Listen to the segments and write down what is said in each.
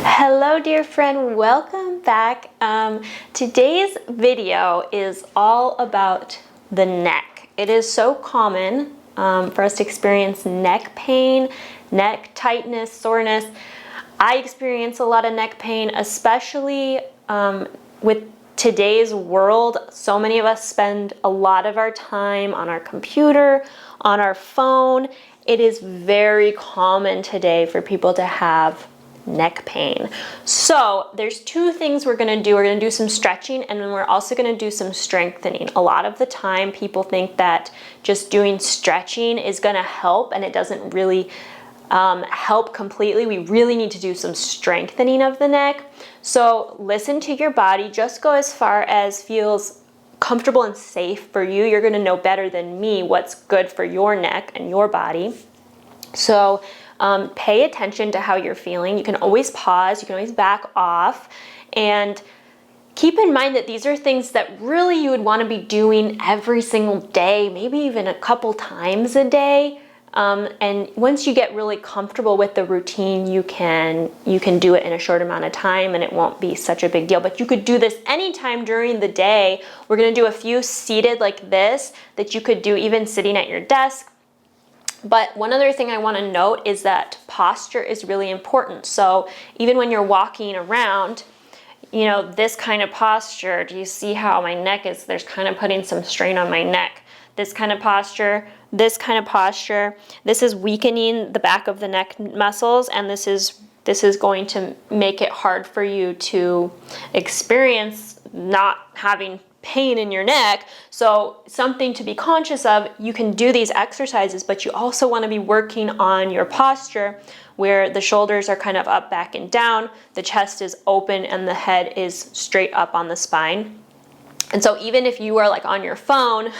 Hello dear friend, welcome back. Today's video is all about the neck. It is so common for us to experience neck pain, neck tightness, soreness. I experience a lot of neck pain, especially with today's world. So many of us spend a lot of our time on our computer, on our phone. It is very common today for people to have neck pain. So there's two things we're going to do. We're going to do some stretching, and then we're also going to do some strengthening. A lot of the time people think that just doing stretching is going to help, and it doesn't really help completely. We really need to do some strengthening of the neck. So listen to your body. Just go as far as feels comfortable and safe for you. You're going to know better than me what's good for your neck and your body. So pay attention to how you're feeling. You can always pause, you can always back off, and keep in mind that these are things that really you would want to be doing every single day, maybe even a couple times a day. And once you get really comfortable with the routine, you can do it in a short amount of time and it won't be such a big deal. But you could do this anytime during the day. We're going to do a few seated like this that you could do even sitting at your desk. But one other thing I want to note is that posture is really important. So even when you're walking around, you know, this kind of posture, do you see how my neck is, there's kind of putting some strain on my neck. This kind of posture, this kind of posture, this is weakening the back of the neck muscles, and this is going to make it hard for you to experience not having pain in your neck. So something to be conscious of. You can do these exercises, but you also want to be working on your posture where the shoulders are kind of up, back, and down, the chest is open, and the head is straight up on the spine. And so even if you are like on your phone,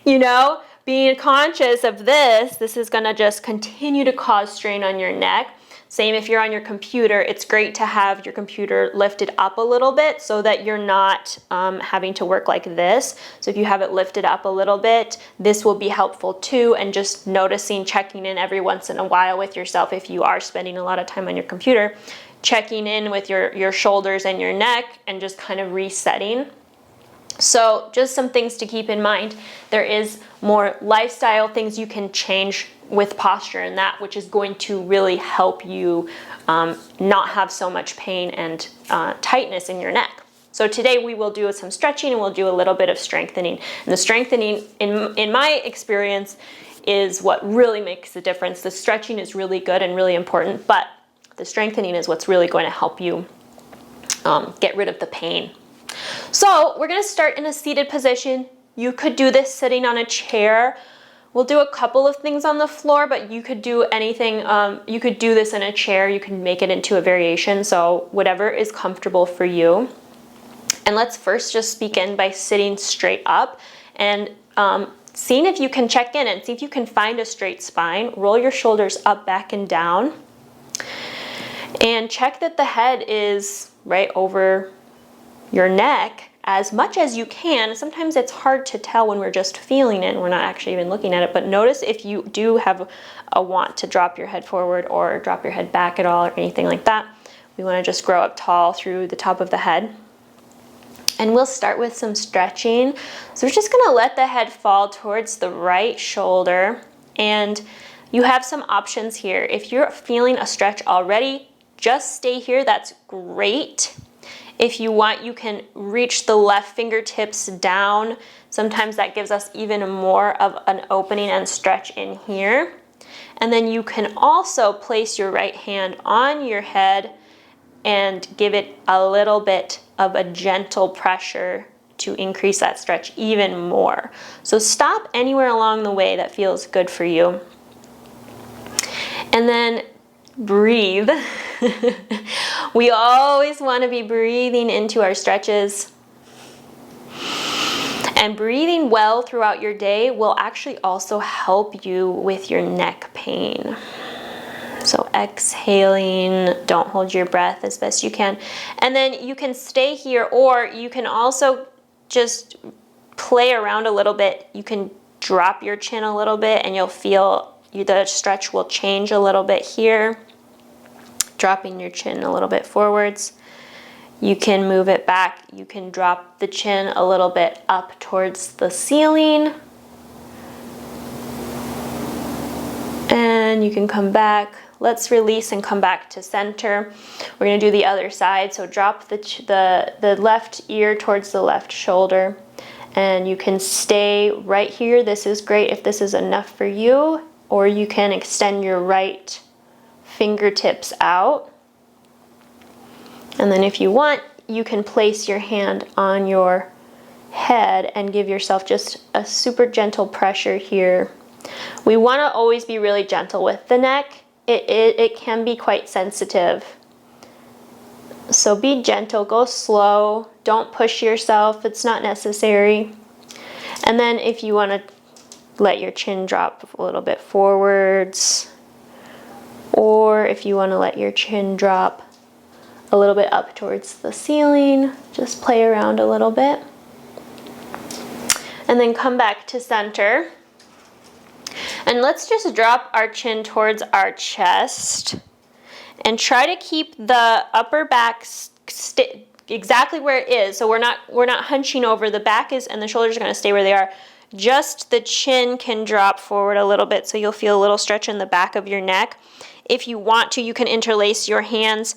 you know, being conscious of this is going to just continue to cause strain on your neck. Same if you're on your computer, it's great to have your computer lifted up a little bit so that you're not having to work like this. So if you have it lifted up a little bit, this will be helpful too. And just noticing, checking in every once in a while with yourself if you are spending a lot of time on your computer, checking in with your shoulders and your neck and just kind of resetting. So just some things to keep in mind. There is more lifestyle things you can change with posture and that, which is going to really help you not have so much pain and tightness in your neck. So today we will do some stretching and we'll do a little bit of strengthening. And the strengthening, in my experience, is what really makes the difference. The stretching is really good and really important, but the strengthening is what's really going to help you get rid of the pain. So we're going to start in a seated position. You could do this sitting on a chair. We'll do a couple of things on the floor, but you could do anything. You could do this in a chair. You can make it into a variation. So whatever is comfortable for you. And let's first just begin by sitting straight up and seeing if you can check in and see if you can find a straight spine. Roll your shoulders up, back, and down. And check that the head is right over your neck as much as you can. Sometimes it's hard to tell when we're just feeling it and we're not actually even looking at it, but notice if you do have a want to drop your head forward or drop your head back at all or anything like that. We want to just grow up tall through the top of the head. And we'll start with some stretching. So we're just going to let the head fall towards the right shoulder, and you have some options here. If you're feeling a stretch already, just stay here. That's great. If you want, you can reach the left fingertips down. Sometimes that gives us even more of an opening and stretch in here. And then you can also place your right hand on your head and give it a little bit of a gentle pressure to increase that stretch even more. So stop anywhere along the way that feels good for you. And then breathe. We always want to be breathing into our stretches. And breathing well throughout your day will actually also help you with your neck pain. So exhaling, don't hold your breath as best you can. And then you can stay here, or you can also just play around a little bit. You can drop your chin a little bit and you'll feel the stretch will change a little bit here. dropping your chin a little bit forwards. You can move it back. You can drop the chin a little bit up towards the ceiling. And you can come back. Let's release and come back to center. We're gonna do the other side. So drop the left ear towards the left shoulder. And you can stay right here. This is great if this is enough for you, or you can extend your right fingertips out. And then if you want, you can place your hand on your head and give yourself just a super gentle pressure here. We want to always be really gentle with the neck. It can be quite sensitive. So be gentle, go slow, don't push yourself, it's not necessary. And then if you want to let your chin drop a little bit forwards, or if you want to let your chin drop a little bit up towards the ceiling, just play around a little bit. And then come back to center. And let's just drop our chin towards our chest and try to keep the upper back exactly where it is. So we're not hunching over. The back is, and the shoulders are going to stay where they are. Just the chin can drop forward a little bit, so you'll feel a little stretch in the back of your neck. If you want to, you can interlace your hands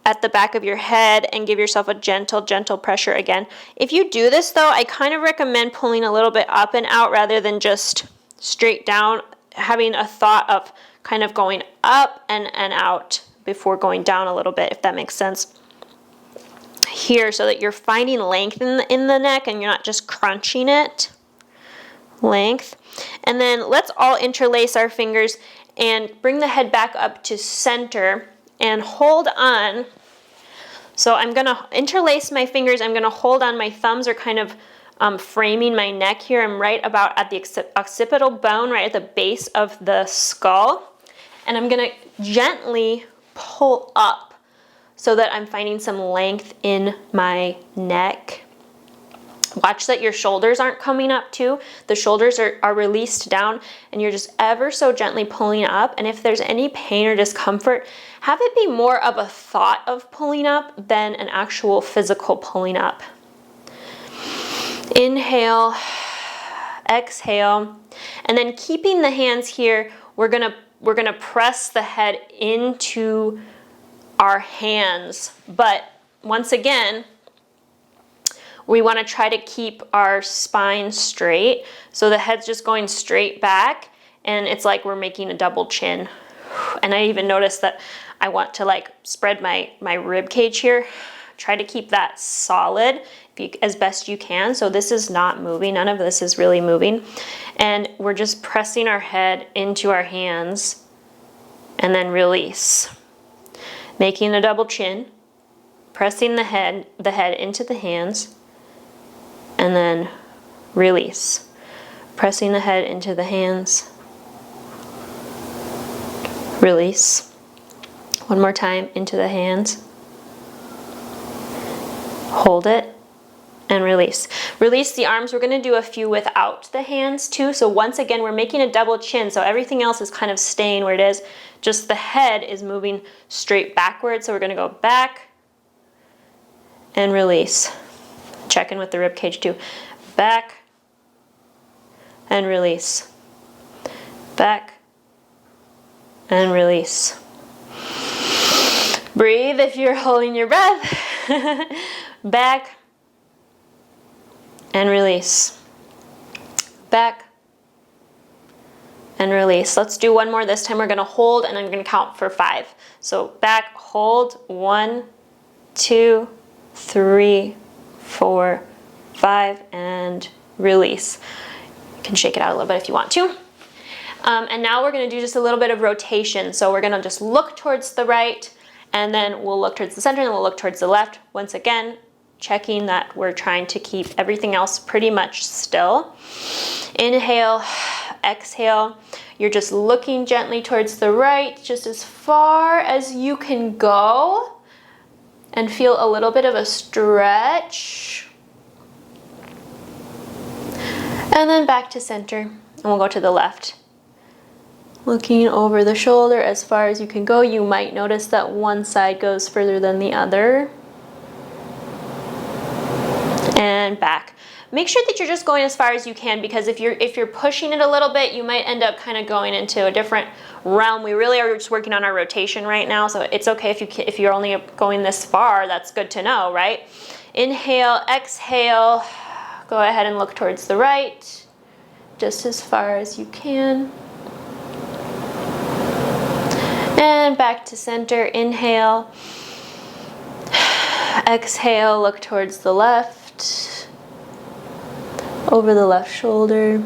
at the back of your head and give yourself a gentle pressure again. If you do this though, I kind of recommend pulling a little bit up and out rather than just straight down, having a thought of kind of going up and out before going down a little bit, if that makes sense. Here, so that you're finding length in the neck and you're not just crunching it. Length. And then let's all interlace our fingers and bring the head back up to center and hold on. So I'm gonna interlace my fingers. I'm gonna hold on. My thumbs are kind of framing my neck here. I'm right about at the occipital bone, right at the base of the skull. And I'm gonna gently pull up so that I'm finding some length in my neck. Watch that your shoulders aren't coming up too. The shoulders are released down and you're just ever so gently pulling up. And if there's any pain or discomfort, have it be more of a thought of pulling up than an actual physical pulling up. Inhale, exhale, and then keeping the hands here, we're gonna press the head into our hands. But once again, we want to try to keep our spine straight. So the head's just going straight back and it's like we're making a double chin. And I even noticed that I want to like spread my rib cage here. Try to keep that solid as best you can. So this is not moving. None of this is really moving. And we're just pressing our head into our hands and then release. Making a double chin, pressing the head into the hands, and then release. Pressing the head into the hands, release. One more time, into the hands. Hold it and release. Release the arms. We're gonna do a few without the hands too. So once again, we're making a double chin. So everything else is kind of staying where it is. Just the head is moving straight backwards. So we're gonna go back and release. Check in with the rib cage too. Back and release. Back and release. Breathe if you're holding your breath. Back and release. Back and release. Let's do one more. This time we're gonna hold and I'm gonna count for 5. So back, hold, 1, 2, 3, 4, 5, and release. You can shake it out a little bit if you want to. And now we're gonna do just a little bit of rotation. So we're gonna just look towards the right, and then we'll look towards the center, and we'll look towards the left. Once again, checking that we're trying to keep everything else pretty much still. Inhale, exhale. You're just looking gently towards the right, just as far as you can go, and feel a little bit of a stretch. And then back to center, and we'll go to the left. Looking over the shoulder as far as you can go. You might notice that one side goes further than the other. And back. Make sure that you're just going as far as you can, because if you're pushing it a little bit, you might end up kind of going into a different realm. We really are just working on our rotation right now, so it's okay if you're only going this far. That's good to know, right? Inhale, exhale. Go ahead and look towards the right, just as far as you can. And back to center. Inhale. Exhale, look towards the left. Over the left shoulder.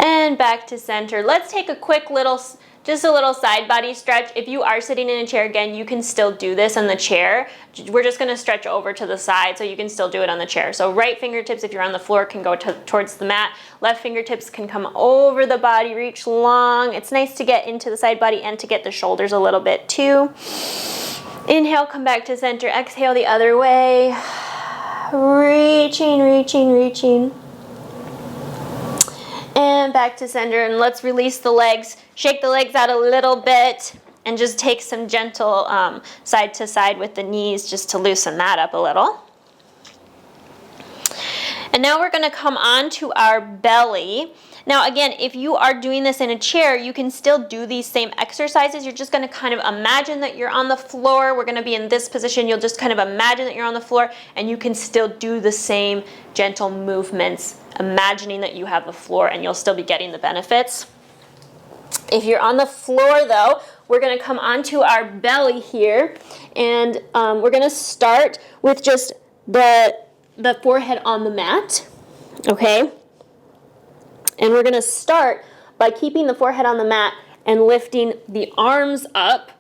And back to center. Let's take a quick little, just a little side body stretch. If you are sitting in a chair, again, you can still do this on the chair. We're just gonna stretch over to the side so you can still do it on the chair. So right fingertips, if you're on the floor, can go towards the mat. Left fingertips can come over the body, reach long. It's nice to get into the side body and to get the shoulders a little bit too. Inhale, come back to center. Exhale the other way. Reaching, reaching, reaching. And back to center, and let's release the legs. Shake the legs out a little bit and just take some gentle side to side with the knees just to loosen that up a little. And now we're gonna come on to our belly. Now again, if you are doing this in a chair, you can still do these same exercises. You're just gonna kind of imagine that you're on the floor. We're gonna be in this position. You'll just kind of imagine that you're on the floor, and you can still do the same gentle movements, imagining that you have the floor, and you'll still be getting the benefits. If you're on the floor though, we're gonna come onto our belly here, and we're gonna start with just the forehead on the mat, okay? And we're gonna start by keeping the forehead on the mat and lifting the arms up,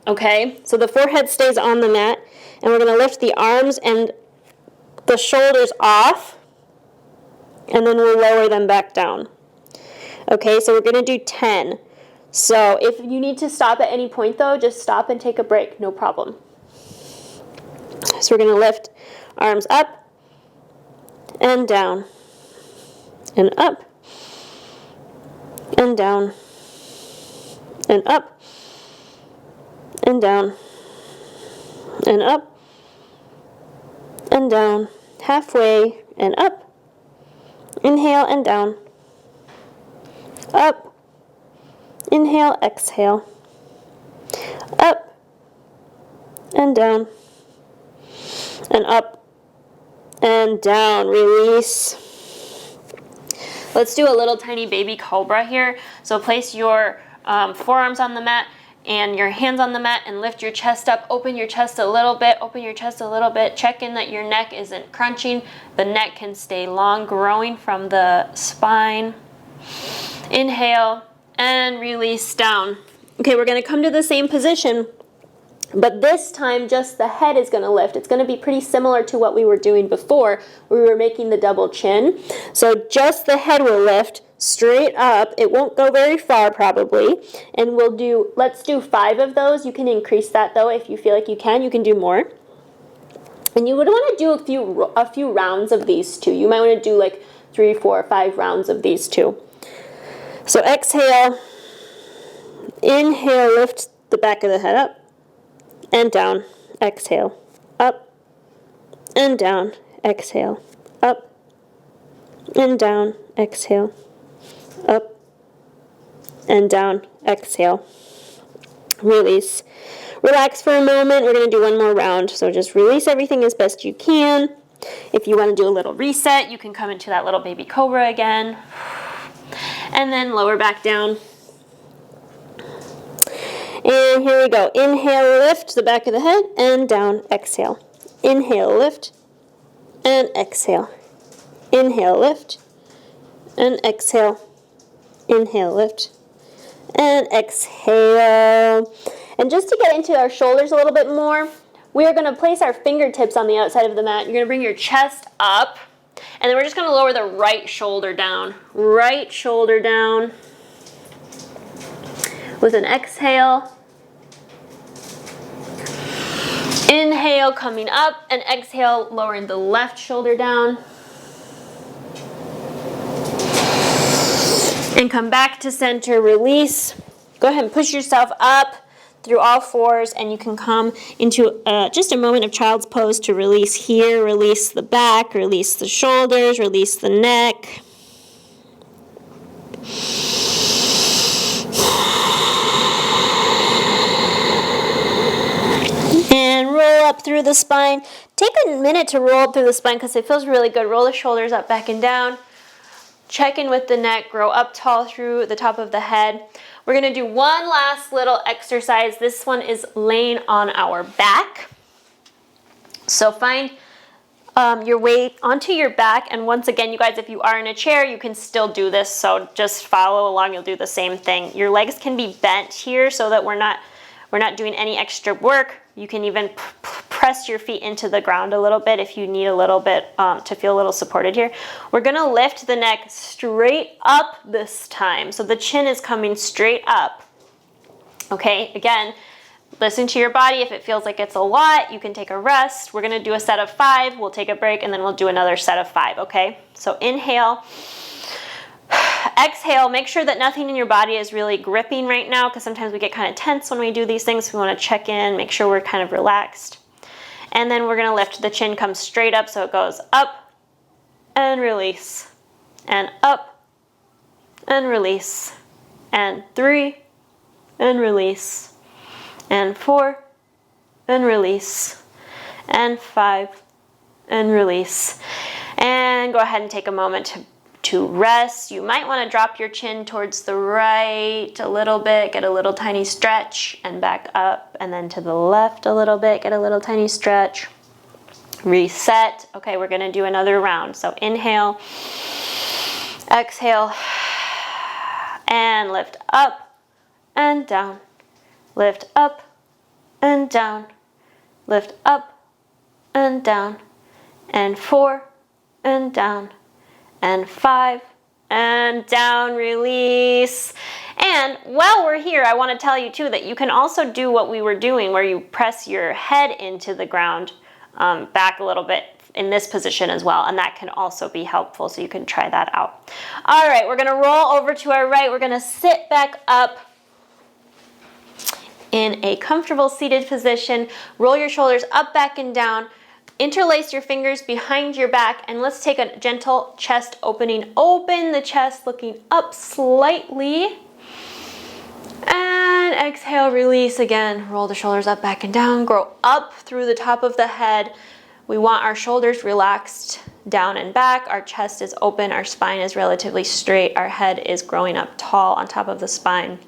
okay? So the forehead stays on the mat, and we're gonna lift the arms and the shoulders off, and then we'll lower them back down. Okay, so we're gonna do 10. So if you need to stop at any point though, just stop and take a break, no problem. So we're gonna lift arms up and down and up and down and up and down and up and down, halfway and up. Inhale and down, up, inhale, exhale, up and down and up and down, release. Let's do a little tiny baby cobra here. So place your forearms on the mat and your hands on the mat and lift your chest up. Open your chest a little bit, open your chest a little bit. Check in that your neck isn't crunching. The neck can stay long, growing from the spine. Inhale and release down. Okay, we're gonna come to the same position, but this time just the head is gonna lift. It's gonna be pretty similar to what we were doing before. We were making the double chin. So just the head will lift straight up. It won't go very far probably. And let's do 5 of those. You can increase that though if you feel like you can do more. And you would wanna do a few rounds of these too. You might wanna do like 3, 4, 5 rounds of these too. So exhale, inhale, lift the back of the head up and down, exhale, up and down, exhale, up and down, exhale, up and down, exhale, release. Relax for a moment. We're going to do one more round, so just release everything as best you can. If you want to do a little reset, you can come into that little baby cobra again. And then lower back down. And here we go. Inhale, lift the back of the head and down, exhale. Inhale, lift and exhale. Inhale, lift and exhale. Inhale, lift and exhale. And just to get into our shoulders a little bit more, we are going to place our fingertips on the outside of the mat. You're going to bring your chest up. And then we're just going to lower the right shoulder down. Right shoulder down. With an exhale. Inhale, coming up. And exhale, lowering the left shoulder down. And come back to center, release. Go ahead and push yourself up through all fours, and you can come into just a moment of child's pose to release here, release the back, release the shoulders, release the neck. And roll up through the spine. Take a minute to roll up through the spine because it feels really good. Roll the shoulders up, back, and down. Check in with the neck, grow up tall through the top of the head. We're gonna do one last little exercise. This one is laying on our back. So find your weight onto your back, and once again, you guys, if you are in a chair, you can still do this, so just follow along, you'll do the same thing. Your legs can be bent here so that we're not doing any extra work. You can even press your feet into the ground a little bit if you need a little bit to feel a little supported here. We're gonna lift the neck straight up this time. So the chin is coming straight up. Okay, again, listen to your body. If it feels like it's a lot, you can take a rest. We're gonna do a set of 5. We'll take a break and then we'll do another set of 5, okay? So inhale. Exhale, make sure that nothing in your body is really gripping right now because sometimes we get kind of tense when we do these things. We want to check in, make sure we're kind of relaxed. And then we're going to lift the chin, come straight up so it goes up and release. And up and release. And 3 and release. And 4 and release. And 5 and release. And go ahead and take a moment to rest. You might want to drop your chin towards the right a little bit, get a little tiny stretch, and back up, and then to the left a little bit, get a little tiny stretch. Reset. Okay, we're gonna do another round. So inhale, exhale, and lift up and down. Lift up and down. Lift up and down. And 4 and down. And 5 and down, release. And while we're here, I want to tell you too that you can also do what we were doing where you press your head into the ground back a little bit in this position as well, and that can also be helpful, so you can try that out. All right, we're gonna roll over to our right. We're gonna sit back up in a comfortable seated position. Roll your shoulders up, back, and down. Interlace your fingers behind your back, and let's take a gentle chest opening. Open the chest, looking up slightly. And exhale, release again. Roll the shoulders up, back, and down. Grow up through the top of the head. We want our shoulders relaxed down and back. Our chest is open. Our spine is relatively straight. Our head is growing up tall on top of the spine.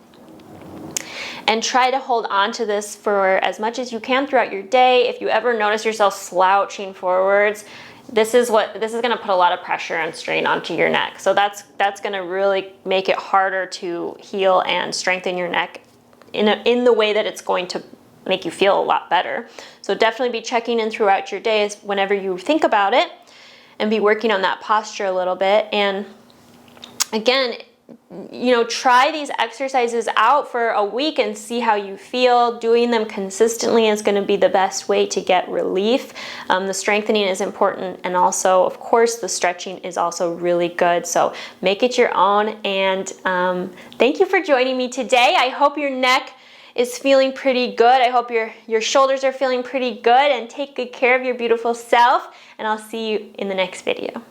And try to hold on to this for as much as you can throughout your day. If you ever notice yourself slouching forwards, this is gonna put a lot of pressure and strain onto your neck. So that's gonna really make it harder to heal and strengthen your neck in the way that it's going to make you feel a lot better. So definitely be checking in throughout your days whenever you think about it, and be working on that posture a little bit. And again, you know, try these exercises out for a week and see how you feel. Doing them consistently is going to be the best way to get relief. The strengthening is important, and also, of course, the stretching is also really good. So make it your own. And thank you for joining me today. I hope your neck is feeling pretty good. I hope your shoulders are feeling pretty good, and take good care of your beautiful self. And I'll see you in the next video.